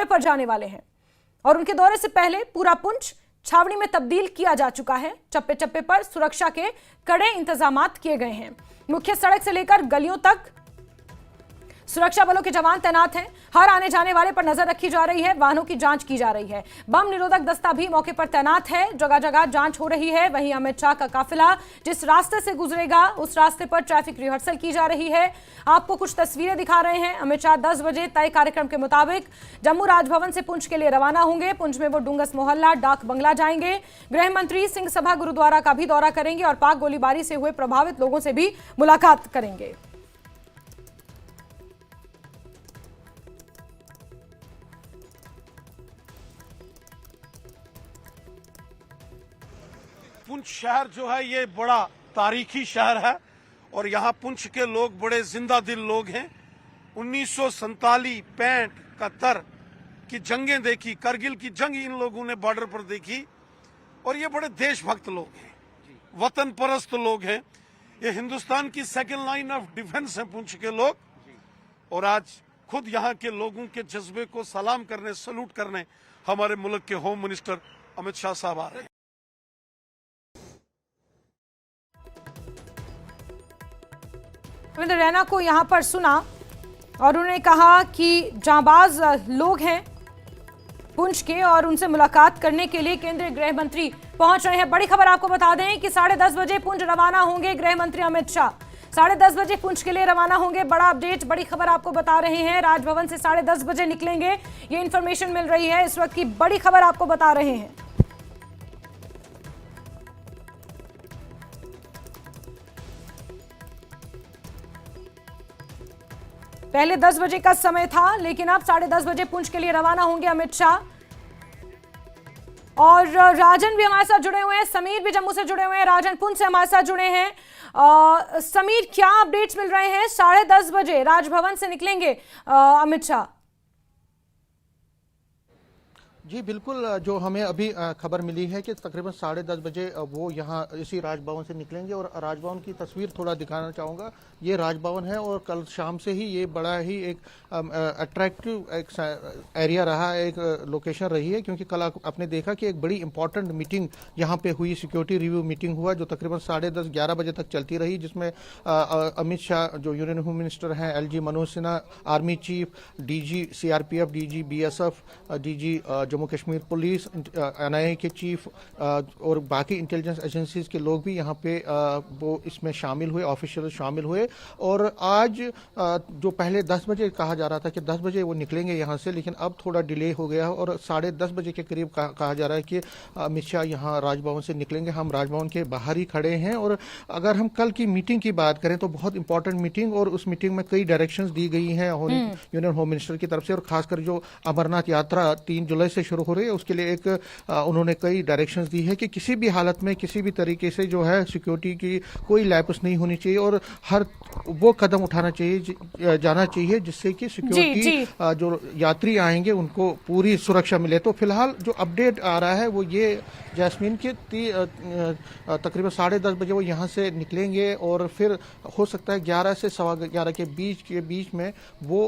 पर जाने वाले हैं और उनके दौरे से पहले पूरा पुंछ छावनी में तब्दील किया जा चुका है। चप्पे चप्पे पर सुरक्षा के कड़े इंतजामात किए गए हैं। मुख्य सड़क से लेकर गलियों तक सुरक्षा बलों के जवान तैनात हैं। हर आने जाने वाले पर नजर रखी जा रही है। वाहनों की जांच की जा रही है। बम निरोधक दस्ता भी मौके पर तैनात है। जगह जगह जांच हो रही है। वहीं अमित शाह का काफिला जिस रास्ते से गुजरेगा उस रास्ते पर ट्रैफिक रिहर्सल की जा रही है। आपको कुछ तस्वीरें दिखा रहे हैं। अमित शाह 10 बजे तय कार्यक्रम के मुताबिक जम्मू राजभवन से पुंछ के लिए रवाना होंगे। पुंछ में वो डूंगस मोहल्ला, डाक बंगला जाएंगे। गृह मंत्री सिंह सभा गुरुद्वारा का भी दौरा करेंगे और पाक गोलीबारी से हुए प्रभावित लोगों से भी मुलाकात करेंगे। पुंछ शहर जो है ये बड़ा तारीखी शहर है और यहाँ पुंछ के लोग बड़े जिंदा दिल लोग हैं। 1947-65 71 की जंगें देखी, करगिल की जंग इन लोगों ने बॉर्डर पर देखी और ये बड़े देशभक्त लोग हैं, वतन परस्त लोग हैं। ये हिंदुस्तान की सेकंड लाइन ऑफ डिफेंस है पुंछ के लोग और आज खुद यहाँ के लोगों के जज्बे को सलाम करने, सल्यूट करने हमारे मुल्क के होम मिनिस्टर अमित शाह साहब आ रहे हैं। रविंद्र रैना को यहां पर सुना और उन्होंने कहा कि जांबाज लोग हैं पुंछ के और उनसे मुलाकात करने के लिए केंद्रीय गृह मंत्री पहुंच रहे हैं। बड़ी खबर आपको बता दें कि 10:30 बजे पुंछ रवाना होंगे गृह मंत्री अमित शाह। 10:30 बजे पुंछ के लिए रवाना होंगे। बड़ा अपडेट, बड़ी खबर आपको बता रहे हैं। राजभवन से 10:30 बजे निकलेंगे, ये इंफॉर्मेशन मिल रही है। इस वक्त की बड़ी खबर आपको बता रहे हैं। पहले 10 बजे का समय था लेकिन अब 10:30 बजे पुंछ के लिए रवाना होंगे अमित शाह। और राजन भी हमारे साथ जुड़े हुए हैं, समीर भी जम्मू से जुड़े हुए हैं। राजन पुंछ से हमारे साथ जुड़े हैं। समीर, क्या अपडेट्स मिल रहे हैं? 10:30 बजे राजभवन से निकलेंगे अमित शाह। जी बिल्कुल, जो हमें अभी खबर मिली है कि तकरीबन 10:30 बजे वो यहाँ इसी राजभवन से निकलेंगे और राजभवन की तस्वीर थोड़ा दिखाना चाहूँगा। ये राजभवन है और कल शाम से ही ये बड़ा ही एक अट्रैक्टिव एक एरिया रहा है, एक लोकेशन रही है, क्योंकि कल आपने देखा कि एक बड़ी इंपॉर्टेंट मीटिंग यहाँ पे हुई, सिक्योरिटी रिव्यू मीटिंग हुआ जो तकरीबन 10:30-11 बजे तक चलती रही, जिसमें अमित शाह जो यूनियन होम मिनिस्टर हैं, LG Manoj Sinha, army chief, DG CRPF, DG BSF, DG Jammu Kashmir police, NIA के चीफ और बाकी इंटेलिजेंस एजेंसीज के लोग भी यहाँ पे वो इसमें शामिल हुए, ऑफिशियल शामिल हुए। और आज जो पहले 10 बजे कहा जा रहा था कि 10 बजे वो निकलेंगे यहाँ से, लेकिन अब थोड़ा डिले हो गया और 10:30 बजे के करीब कहा जा रहा है कि अमित शाह यहाँ राजभवन से निकलेंगे। हम राजभवन के बाहर ही खड़े हैं और अगर हम कल की मीटिंग की बात करें तो बहुत इंपॉर्टेंट मीटिंग, और उस मीटिंग में कई डायरेक्शंस दी गई हैं यूनियन होम मिनिस्टर की तरफ से, और खासकर जो अमरनाथ यात्रा 3 जुलाई से शुरू हो रही है उसके लिए एक उन्होंने कई डायरेक्शंस दी है कि किसी भी हालत में किसी भी तरीके से जो है सिक्योरिटी की कोई लैप्स नहीं होनी चाहिए और हर वो कदम उठाना चाहिए, जाना चाहिए जिससे कि सिक्योरिटी जो यात्री आएंगे उनको पूरी सुरक्षा मिले। तो फिलहाल जो अपडेट आ रहा है वो ये जैस्मीन के तकरीबन 10:30 बजे वो यहाँ से निकलेंगे और फिर हो सकता है 11 से 11:15 के बीच में वो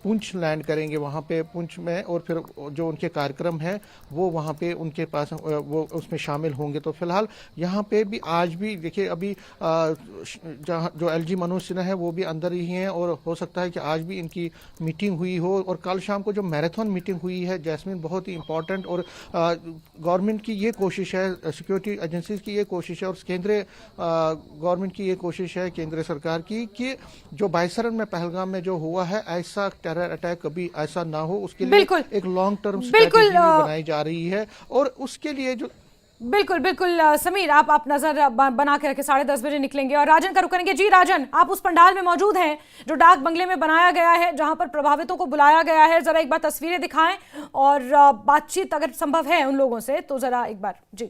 पुंछ लैंड करेंगे वहाँ पे पुंछ में, और फिर जो उनके कार्यक्रम है वो वहाँ पे उनके पास वो उसमें शामिल होंगे। तो फिलहाल यहाँ पे भी आज भी देखिए अभी जहाँ जो LG मनोज सिन्हा है वो भी अंदर ही हैं और हो सकता है कि आज भी इनकी मीटिंग हुई हो। और कल शाम को जो मैराथन मीटिंग हुई है जैस्मीन, बहुत ही इंपॉर्टेंट, और गवर्नमेंट की ये कोशिश है, सिक्योरिटी एजेंसीज की ये कोशिश है और केंद्रीय गवर्नमेंट की ये कोशिश है, केंद्र सरकार की, कि जो बाइसरन में पहलगाम में जो हुआ है ऐसा टेरर अटैक कभी ऐसा ना हो, उसके लिए एक लॉन्ग टर्म स्ट्रेटेजी बनाई जा रही है। और उसके लिए जो बिल्कुल समीर, आप नजर बना के रखे, 10:30 बजे निकलेंगे। और राजन का रुख करेंगे। जी राजन, आप उस पंडाल में मौजूद हैं जो डाक बंगले में बनाया गया है, जहां पर प्रभावितों को बुलाया गया है। जरा एक बार तस्वीरें दिखाएं और बातचीत अगर संभव है उन लोगों से तो जरा एक बार। जी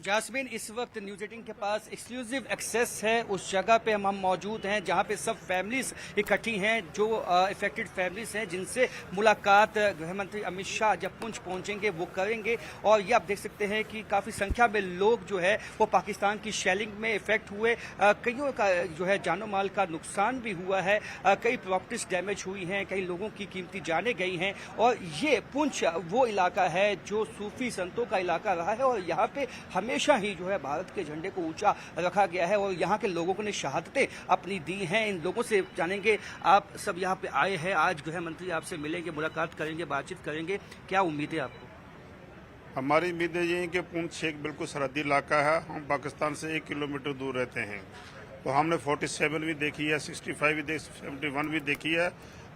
जास्मिन, इस वक्त न्यूज 18 के पास एक्सक्लूसिव एक्सेस है उस जगह पे हम मौजूद हैं जहां पे सब फैमिलीज इकट्ठी हैं, जो इफेक्टेड फैमिलीज हैं, जिनसे मुलाकात गृह मंत्री अमित शाह जब पुंछ पहुंचेंगे वो करेंगे। और ये आप देख सकते हैं कि काफ़ी संख्या में लोग जो है वो पाकिस्तान की शेलिंग में इफेक्ट हुए, कईयों का जो है जानो माल का नुकसान भी हुआ है, कई प्रॉपर्टीज डैमेज हुई हैं, कई लोगों की कीमती जानें गई हैं। और ये पुंछ वो इलाका है जो सूफी संतों का इलाका रहा है और यहाँ पे हमेशा ही जो है भारत के झंडे को ऊंचा रखा गया है और यहाँ के लोगों ने शहादतें अपनी दी हैं। इन लोगों से जानेंगे, आप सब यहाँ पे आए हैं, आज गृह मंत्री आपसे मिलेंगे, मुलाकात करेंगे, बातचीत करेंगे, क्या उम्मीद है आपको? हमारी उम्मीद है ये कि पुंछ एक बिल्कुल सरहदी इलाका है। हम पाकिस्तान से 1 किलोमीटर दूर रहते हैं, तो हमने 47 भी देखी है, 65 भी 71 भी देखी है,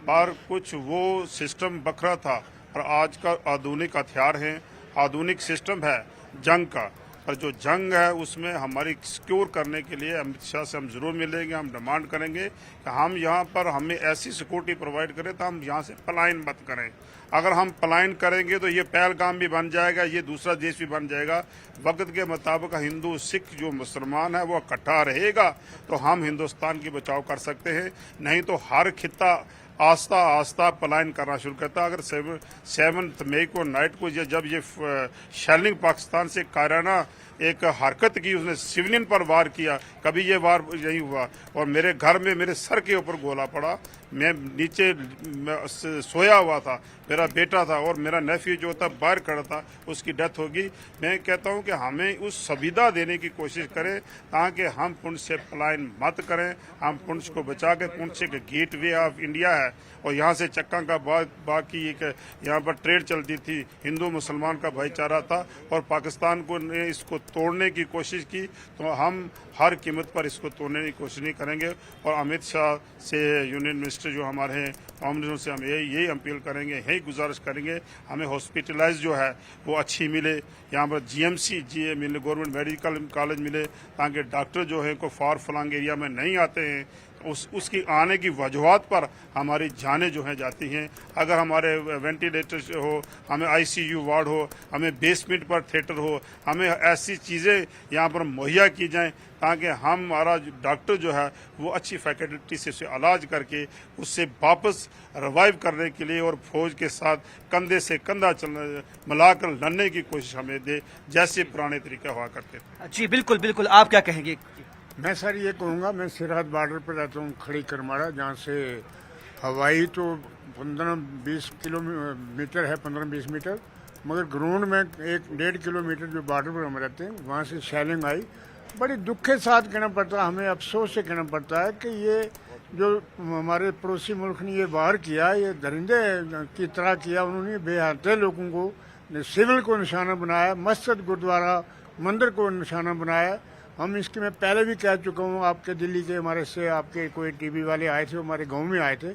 पर कुछ वो सिस्टम बखरा था और आज का आधुनिक हथियार है, आधुनिक सिस्टम है जंग का। पर जो जंग है उसमें हमारी सिक्योर करने के लिए अमित शाह से हम जरूर मिलेंगे, हम डिमांड करेंगे कि हम यहाँ पर हमें ऐसी सिक्योरिटी प्रोवाइड करें तो हम यहाँ से पलायन मत करें। अगर हम पलायन करेंगे तो ये पहलगाम भी बन जाएगा, ये दूसरा देश भी बन जाएगा। वक्त के मुताबिक हिंदू सिख जो मुसलमान है वो इकट्ठा रहेगा तो हम हिंदुस्तान की बचाव कर सकते हैं, नहीं तो हर खित्ता आस्ता आस्ता पलायन करना शुरू करता। अगर 7 मई को नाइट को जब ये शेलिंग पाकिस्तान से कायराना एक हरकत की, उसने सिविलियन पर वार किया, कभी ये वार नहीं हुआ और मेरे घर में मेरे सर के ऊपर गोला पड़ा, मैं नीचे सोया हुआ था, मेरा बेटा था और मेरा नेफ्यू जो था बाहर खड़ा था, उसकी डेथ होगी। मैं कहता हूं कि हमें उस सुविधा देने की कोशिश करें ताकि हम पुंछ से पलायन मत करें, हम पुंछ को बचा के, पुंछ एक गेट वे ऑफ इंडिया है और यहाँ से चक्का का बाकी एक यहाँ पर ट्रेड चलती थी, हिंदू मुसलमान का भाईचारा था और पाकिस्तान को ने इसको तोड़ने की कोशिश की, तो हम हर कीमत पर इसको तोड़ने की कोशिश नहीं करेंगे। और अमित शाह से, यूनियन मिनिस्टर जो हमारे हैं, कॉमरेडों से हम यही अपील करेंगे, यही गुजारिश करेंगे, हमें हॉस्पिटलाइज जो है वो अच्छी मिले, यहाँ पर GMC मिले, गवर्नमेंट मेडिकल कॉलेज मिले, ताकि डॉक्टर जो है को फार फलांग एरिया में नहीं आते हैं, उसकी आने की वजूहत पर हमारी जानें जो हैं जाती हैं। अगर हमारे वेंटिलेटर हो, हमें ICU वार्ड हो, हमें बेसमेंट पर थिएटर हो, हमें ऐसी चीज़ें यहाँ पर मुहैया की जाएं ताकि हमारा डॉक्टर जो है वो अच्छी फैकल्टी से उसे इलाज करके उससे वापस रिवाइव करने के लिए और फौज के साथ कंधे से कंधा मिलाकर लड़ने की कोशिश हमें दे, जैसे पुराने तरीके हुआ करते थे। जी बिल्कुल बिल्कुल, आप क्या कहेंगे? मैं सर ये कहूँगा, मैं सरहद बॉर्डर पर रहता हूँ, खड़ी करमाड़ा, जहाँ से हवाई तो 15-20 किलोमीटर है, 15-20 मीटर, मगर ग्राउंड में 1-1.5 किलोमीटर जो बॉर्डर पर हम रहते हैं वहाँ से शेलिंग आई। बड़ी दुख के साथ कहना पड़ता है, हमें अफसोस से कहना पड़ता है कि ये जो हमारे पड़ोसी मुल्क ने ये वार किया, ये दरिंदे की तरह किया, उन्होंने बेहते लोगों को, सिविल को निशाना बनाया, मस्जिद गुरुद्वारा मंदिर को निशाना बनाया। हम इसकी मैं पहले भी कह चुका हूँ, आपके दिल्ली के हमारे से आपके कोई TV वाले आए थे, हमारे गांव में आए थे,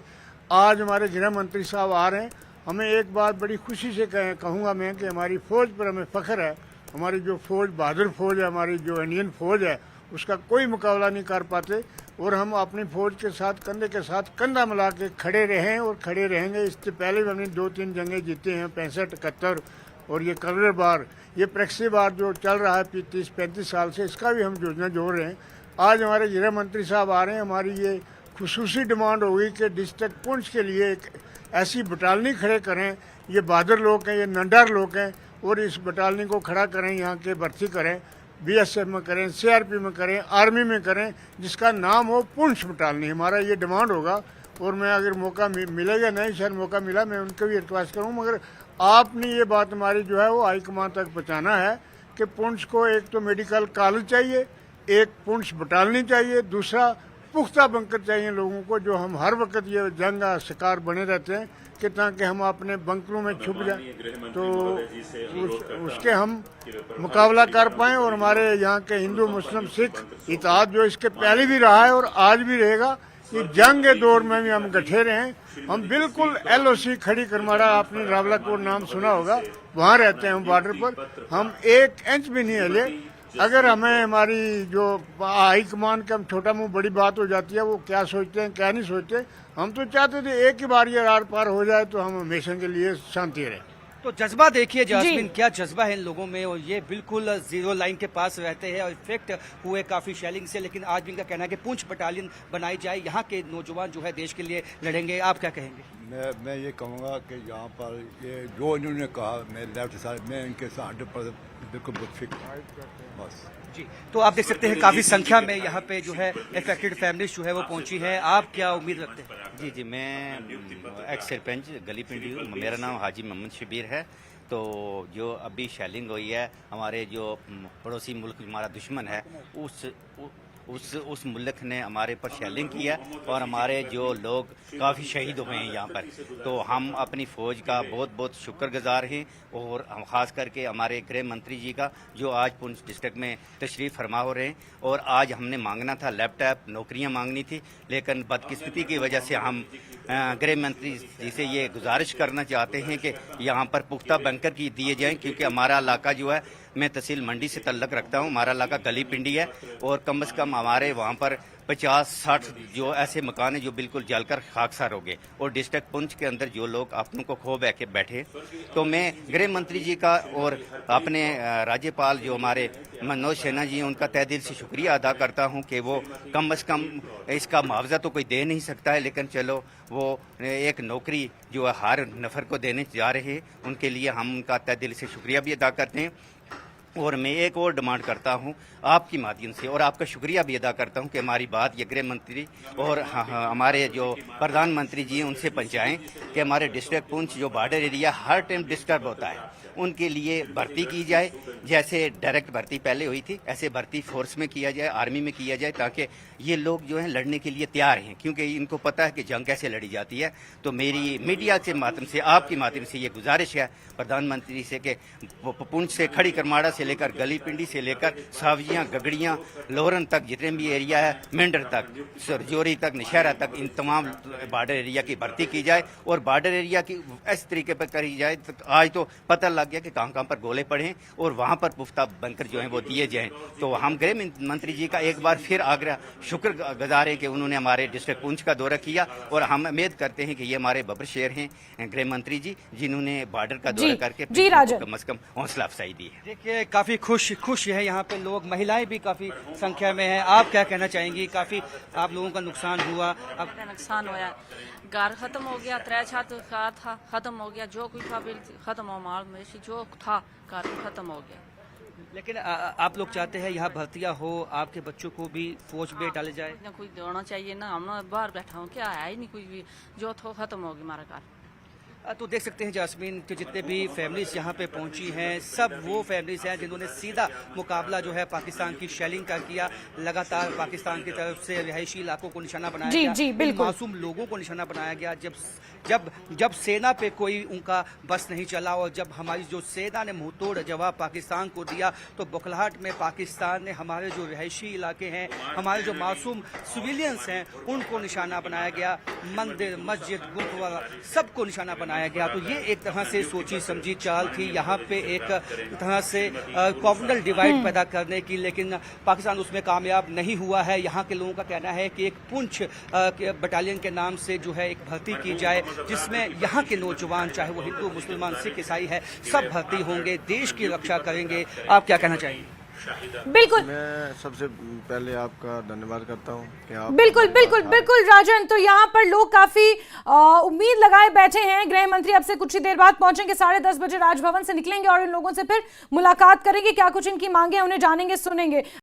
आज हमारे गृह मंत्री साहब आ रहे हैं। हमें एक बात बड़ी खुशी से कहूँगा मैं कि हमारी फ़ौज पर हमें फ़ख्र है। हमारी जो फ़ौज, बहादुर फ़ौज है, हमारी जो इंडियन फ़ौज है, उसका कोई मुकाबला नहीं कर पाते और हम अपनी फ़ौज के साथ कंधे के साथ कंधा मिला के खड़े रहें और खड़े रहेंगे। इससे पहले भी हमने 2-3 जंगें जीते हैं, 65-71 और ये कलर बार, ये प्रैक्सी बार जो चल रहा है 30-35 साल से, इसका भी हम योजना जोड़ रहे हैं। आज हमारे गृह मंत्री साहब आ रहे हैं, हमारी ये खुसूसी डिमांड होगी कि डिस्ट्रिक्ट पुंछ के लिए एक ऐसी बटालनी खड़े करें। ये बहादुर लोग हैं, ये नंडार लोग हैं और इस बटालनी को खड़ा करें, यहाँ के भर्ती करें, BSF में करें, CRP में करें, आर्मी में करें, जिसका नाम हो पुंछ बटालनी। हमारा ये डिमांड होगा और मैं अगर मौका मिलेगा, नहीं शायद मौका मिला, मैं उनको भी रिक्वेस्ट करूँ, मगर आपने ये बात हमारी जो है वो हाईकमान तक पहुँचाना है कि पुंछ को एक तो मेडिकल कॉलेज चाहिए, एक पुंछ बटालनी चाहिए, दूसरा पुख्ता बंकर चाहिए लोगों को, जो हम हर वक्त ये जंग का शिकार बने रहते हैं कि ताकि हम अपने बंकरों में छुप जाएं तो उसके हम मुकाबला कर पाएं और हमारे यहाँ के हिंदू मुस्लिम सिख इत्तेहाद जो इसके पहले भी रहा है और आज भी रहेगा, ये जंग के दौर में भी हम गठे रहें। हम बिल्कुल LOC खड़ी करमाड़ा, आपने रावलाकोट नाम सुना होगा, वहाँ रहते हैं हम बॉर्डर पर, हम 1 इंच भी नहीं हिले। अगर हमें हमारी जो हाई कमान का छोटा मुंह बड़ी बात हो जाती है, वो क्या सोचते हैं क्या नहीं सोचते, हम तो चाहते थे एक ही बार ये आर पार हो जाए तो हम हमेशा के लिए शांति रहे। तो जज्बा देखिए जास्मीन, क्या जज्बा है इन लोगों में, और ये बिल्कुल जीरो लाइन के पास रहते हैं और इफेक्ट हुए काफी शेलिंग से, लेकिन आज भी इनका कहना है कि पुंछ बटालियन बनाई जाए, यहाँ के नौजवान जो है देश के लिए लड़ेंगे। आप क्या कहेंगे? मैं ये कहूँगा कि यहाँ पर ये जो इन्होंने कहा, मैं लेफ्ट साइड में इनके साथ 100% बिल्कुल मुतफिक हूं। बस जी, तो आप देख सकते हैं काफी संख्या में यहाँ पे जो है इफेक्टेड फैमिलीज जो है वो पहुंची है। आप क्या उम्मीद रखते हैं? जी जी, मैं एक्स सरपंच गली पिंडी हूँ। मेरा नाम हाजी मोहम्मद शबीर है। तो जो अभी शेलिंग हुई है, हमारे जो पड़ोसी मुल्क हमारा दुश्मन है, उस मुल्क ने हमारे पर शेलिंग किया और हमारे जो लोग काफ़ी शहीद हुए हैं यहाँ पर। तो हम अपनी फ़ौज का बहुत बहुत शुक्रगुजार हैं, और हम ख़ास करके हमारे गृह मंत्री जी का जो आज पुंछ डिस्ट्रिक्ट में तशरीफ़ फरमा हो रहे हैं। और आज हमने मांगना था लैपटॉप, नौकरियाँ मांगनी थी, लेकिन बदकिस्मती की वजह से हम गृह मंत्री जी से ये गुजारिश करना चाहते हैं कि यहाँ पर पुख्ता बंकर की दिए जाएं, क्योंकि हमारा इलाका जो है, मैं तहसील मंडी से तल्लक रखता हूँ, हमारा इलाका गली पिंडी है, और कम से कम हमारे वहाँ पर 50-60 जो ऐसे मकान हैं जो बिल्कुल जलकर खाकसार हो गए, और डिस्ट्रिक्ट पुंछ के अंदर जो लोग अपनों को खो बैठे। तो मैं गृह मंत्री जी का और अपने राज्यपाल जो हमारे मनोज सिन्हा जी हैं, उनका तहे दिल से शुक्रिया अदा करता हूं कि वो कम से कम इसका मुआवजा तो कोई दे नहीं सकता है, लेकिन चलो वो एक नौकरी जो है हर नफर को देने जा रहे हैं, उनके लिए हम उनका तहे दिल से शुक्रिया भी अदा करते हैं। और मैं एक और डिमांड करता हूं आपकी माध्यम से, और आपका शुक्रिया भी अदा करता हूं कि हमारी बात ये गृह मंत्री और हमारे जो प्रधानमंत्री जी हैं उनसे पहुंचाएं कि हमारे डिस्ट्रिक्ट पुंछ जो बॉर्डर एरिया हर टाइम डिस्टर्ब होता है, उनके लिए भर्ती की जाए। जैसे डायरेक्ट भर्ती पहले हुई थी, ऐसे भर्ती फोर्स में किया जाए, आर्मी में किया जाए, ताकि ये लोग जो हैं लड़ने के लिए तैयार हैं, क्योंकि इनको पता है कि जंग कैसे लड़ी जाती है। तो मेरी मीडिया के माध्यम से, आपके माध्यम से ये गुजारिश है प्रधानमंत्री से कि पुंछ से, खड़ी करमाड़ा से लेकर गली पिंडी से लेकर सावजियाँ, गगड़ियाँ, लोहरन तक जितने भी एरिया है, मेंढर तक, सरजोरी तक, नशहरा तक, इन तमाम बॉर्डर एरिया की भर्ती की जाए, और बॉर्डर एरिया की इस तरीके पर करी जाए। तो आज तो पता लग गया कि कहाँ पर गोले पड़े हैं, और वहाँ पर पुख्ता बंकर जो हैं वो दिए जाएं। तो हम गृह मंत्री जी का एक बार फिर आग्रह शुक्रगुजार हैं कि उन्होंने हमारे डिस्ट्रिक्ट पुंछ का दौरा किया, और हम उम्मीद करते हैं कि ये हमारे बब्बर शेर हैं गृह मंत्री जी, जिन्होंने बॉर्डर का दौरा करके कम से कम हौसला अफजाई दी है। देखिए काफी खुश है यहाँ पे लोग, महिलाएं भी काफी संख्या में हैं। आप क्या कहना चाहेंगी? काफी आप लोगों का नुकसान हुआ। अब नुकसान हुआ, घर खत्म हो गया, 3 छत था खत्म हो गया, जो कुछ था खत्म हो, माल मवेशी जो था घर खत्म हो गया। लेकिन आप लोग चाहते हैं यहाँ भर्तियाँ हो, आपके बच्चों को भी फौज में डाले जाए? ना कोई होना चाहिए ना, हम बाहर बैठा हूँ, क्या है ही नहीं कुछ भी, जो थो खत्म हो गया हमारा घर। तो देख सकते हैं जास्मीन कि जितने भी फैमिलीज यहाँ पे पहुंची हैं, सब वो फैमिलीज हैं जिन्होंने सीधा मुकाबला जो है पाकिस्तान की शेलिंग का किया। लगातार पाकिस्तान की तरफ से रिहायशी इलाकों को निशाना बनाया गया, जी बिल्कुल, मासूम लोगों को निशाना बनाया गया। जब सेना पे कोई उनका बस नहीं चला, और जब हमारी जो सेना ने मुंहतोड़ जवाब पाकिस्तान को दिया, तो बौखलाहट में पाकिस्तान ने हमारे जो रिहायशी इलाके हैं, हमारे जो मासूम सिविलियंस हैं, उनको निशाना बनाया गया। मंदिर, मस्जिद, गुरुद्वारा सबको निशाना बनाया गया। तो ये एक तरह से सोची समझी चाल थी यहाँ पे एक तरह से कॉम्युनल डिवाइड पैदा करने की, लेकिन पाकिस्तान उसमें कामयाब नहीं हुआ है। यहाँ के लोगों का कहना है कि एक पुंछ बटालियन के नाम से जो है एक भर्ती की जाए, जिसमें यहाँ के नौजवान, चाहे वो हिंदू, मुसलमान, सिख, ईसाई है, सब भर्ती होंगे, देश की रक्षा करेंगे। आप क्या कहना चाहिए? बिल्कुल, मैं सबसे पहले आपका धन्यवाद करता हूं कि आप बिल्कुल राजन। तो यहाँ पर लोग काफी उम्मीद लगाए बैठे हैं। गृह मंत्री अब से कुछ ही देर बाद पहुंचेंगे, 10:30 बजे राजभवन से निकलेंगे और इन लोगों से फिर मुलाकात करेंगे। क्या कुछ इनकी मांगे हैं उन्हें जानेंगे, सुनेंगे।